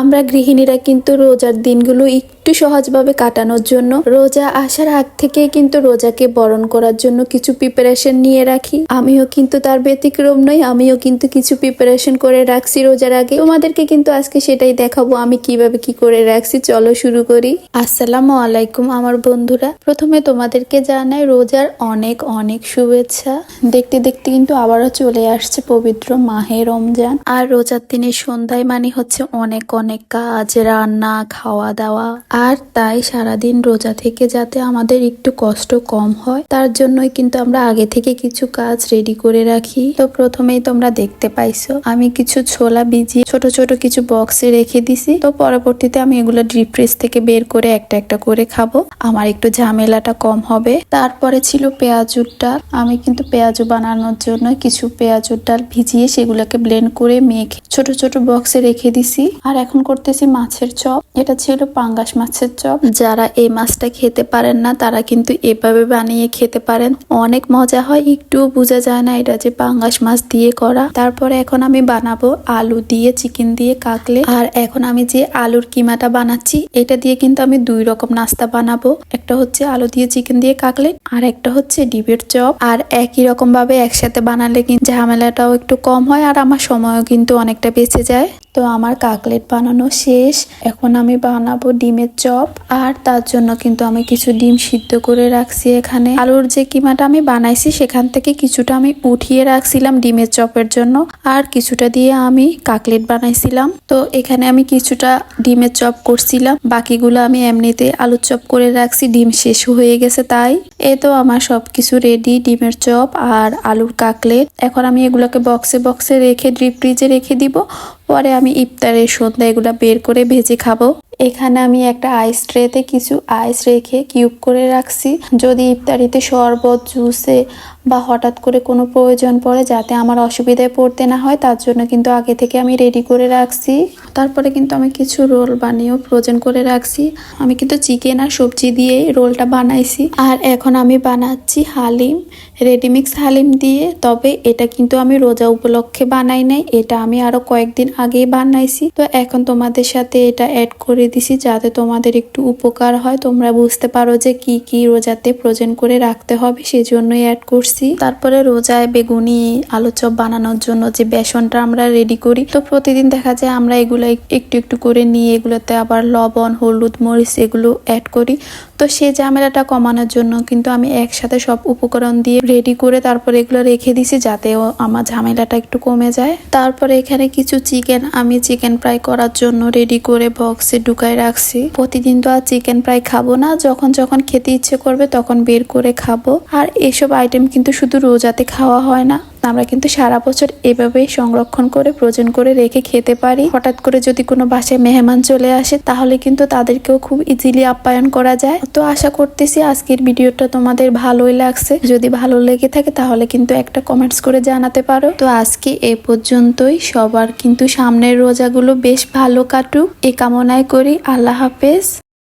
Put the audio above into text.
আমরা গৃহিণীরা কিন্তু রোজার দিনগুলো একটু সহজভাবে কাটানোর জন্য রোজা আসার আগ থেকে কিন্তু রোজাকে বরণ করার জন্য কিছু প্রিপারেশন নিয়ে রাখি। আমিও কিন্তু তার ব্যতিক্রম নই, আমিও কিন্তু কিছু প্রিপারেশন করে রাখছি রোজার আগে। তোমাদেরকে কিন্তু আজকে সেটাই দেখাবো আমি কিভাবে কি করে রাখছি। চলো শুরু করি। আসসালামু আলাইকুম আমার বন্ধুরা, প্রথমে তোমাদেরকে জানাই রোজার অনেক অনেক শুভেচ্ছা। দেখতে দেখতে কিন্তু আবারও চলে আসছে পবিত্র মাহে রমজান। আর রোজার দিনের সন্ধ্যায় মানে হচ্ছে অনেক অনেক কাজ, রান্না, খাওয়া দাওয়া। আর তাই সারাদিন রোজা থেকে যাতে আমাদের একটু কষ্ট কম হয় তার জন্যই কিন্তু আমরা আগে থেকে কিছু কাজ রেডি করে রাখি। তো প্রথমেই তোমরা দেখতে পাইছো আমি কিছু ছোলা ভিজিয়ে ছোট ছোট কিছু বক্সে রেখে দিছি। তো পরবর্তীতে আমি এগুলো ডিপ ফ্রিজ থেকে বের করে একটা একটা করে খাবো, আমার একটু ঝামেলাটা কম হবে। তারপরে ছিল পেঁয়াজুর ডাল। আমি কিন্তু পেঁয়াজু বানানোর জন্য কিছু পেঁয়াজুর ডাল ভিজিয়ে সেগুলোকে ব্লেন্ড করে মেখে ছোট ছোট বক্সে রেখে দিছি। আর এখন করতেছি মাছের চপ। এটা ছিল পাঙ্গাস মাছের চপ। যারা এই মাছটা খেতে পারেন না তারা কিন্তু এভাবে বানিয়ে খেতে পারেন, অনেক মজা হয়। একটু বোঝা যায় না এটা যে পাঙ্গাস মাছ দিয়ে করা। তারপরে এখন আমি বানাবো আলু দিয়ে, চিকেন দিয়ে কাকলেট। আর এখন আমি যে আলুর কিমাটা বানাচ্ছি এটা দিয়ে কিন্তু আমি দুই রকম নাস্তা বানাবো। একটা হচ্ছে আলু দিয়ে চিকেন দিয়ে কাকলেট, আর একটা হচ্ছে ডিমের চপ। আর একই রকম ভাবে একসাথে বানালে কিন্তু ঝামেলাটাও একটু কম হয় আর আমার সময়ও কিন্তু অনেকটা বেঁচে যায়। তো আমার কাকলেট বানানো শেষ, এখন আমি বানাবো ডিমের চপ। আর তার জন্য কিন্তু আমি কিছু ডিম সিদ্ধ করে রাখছি। এখানে আলুর যে কিমাটা আমি বানাইছি সেখান থেকে কিছুটা আমি উঠিয়ে রাখছিলাম ডিমের চপের জন্য, আর কিছুটা দিয়ে আমি কাকলেট বানাইছিলাম। তো এখানে আমি কিছুটা ডিমের চপ করছিলাম, বাকিগুলো আমি এমনিতে আলুর চপ করে রাখছি। ডিম শেষ হয়ে গেছে তাই। এ তো আমার সবকিছু রেডি, ডিমের চপ আর আলুর কাকলেট। এখন আমি এগুলোকে বক্সে বক্সে রেখে ডিপ ফ্রিজে রেখে দিব। পরে আমি ইফতারের সন্ধ্যা এগুলা বের করে ভেজে খাবো। এখানে আমি একটা আইস ট্রেতে কিছু আইস রেখে কিউব করে রাখছি, যদি ইফতারিতে শরবত, জুসে বা হঠাৎ করে কোনো প্রয়োজন পড়ে যাতে আমার অসুবিধায় পড়তে না হয় তার জন্য কিন্তু আগে থেকে আমি রেডি করে রাখছি। তারপরে কিন্তু আমি কিছু রোল বানিয়েও ফ্রোজেন করে রাখছি। আমি কিন্তু চিকেন আর সবজি দিয়ে রোলটা বানাইছি। আর এখন আমি বানাচ্ছি হালিম, রেডিমিক্স হালিম দিয়ে। তবে এটা কিন্তু আমি রোজা উপলক্ষে বানাই নাই, এটা আমি আরো কয়েকদিন আগেই বানাইছি। তো এখন তোমাদের সাথে এটা অ্যাড করে দিছি যাতে তোমাদের একটু উপকার হয়, তোমরা বুঝতে পারো যে কি কি রোজাতে ফ্রোজেন করে রাখতে হবে, সেজন্যই অ্যাড করছি। তারপরে রোজায় বেগুনি আলু চপ বানানোর জন্য যে বেসনটা আমরা রেডি করি, তো প্রতিদিন দেখা যায় আমরা এগুলো একটু একটু করে নিয়ে এগুলোতে আবার লবণ, হলুদ, মরিচ এগুলো অ্যাড করি। তো সেই ঝামেলাটা কমানোর জন্য কিন্তু আমি একসাথে সব উপকরণ দিয়ে রেডি করে তারপরে এগুলো রেখে দিছি যাতে আমার ঝামেলাটা একটু কমে যায়। তারপরে এখানে কিছু চিকেন আমি চিকেন ফ্রাই করার জন্য রেডি করে বক্সে ঢুকাই রাখছি। প্রতিদিন তো আর চিকেন ফ্রাই খাবো না, যখন যখন খেতে ইচ্ছে করবে তখন বের করে খাবো। আর এসব আইটেম কিন্তু শুধু রোজাতে খাওয়া হয় না, আমরা কিন্তু সারা বছর এভাবেই সংরক্ষণ করে ফ্রোজেন করে রেখে খেতে পারি। হঠাৎ করে যদি কোনো বাসায় মেহমান চলে আসে তাহলে কিন্তু তাদেরকেও খুব ইজিলি আপ্যায়ন করা যায়। তো আশা করতেছি আজকের ভিডিওটা তোমাদের ভালোই লাগছে। যদি ভালো লেগে থাকে তাহলে কিন্তু একটা কমেন্টস করে জানাতে পারো। তো আজকে এ পর্যন্তই। সবার কিন্তু সামনের রোজাগুলো বেশ ভালো কাটুক এ কামনায় করি। আল্লাহ হাফেজ।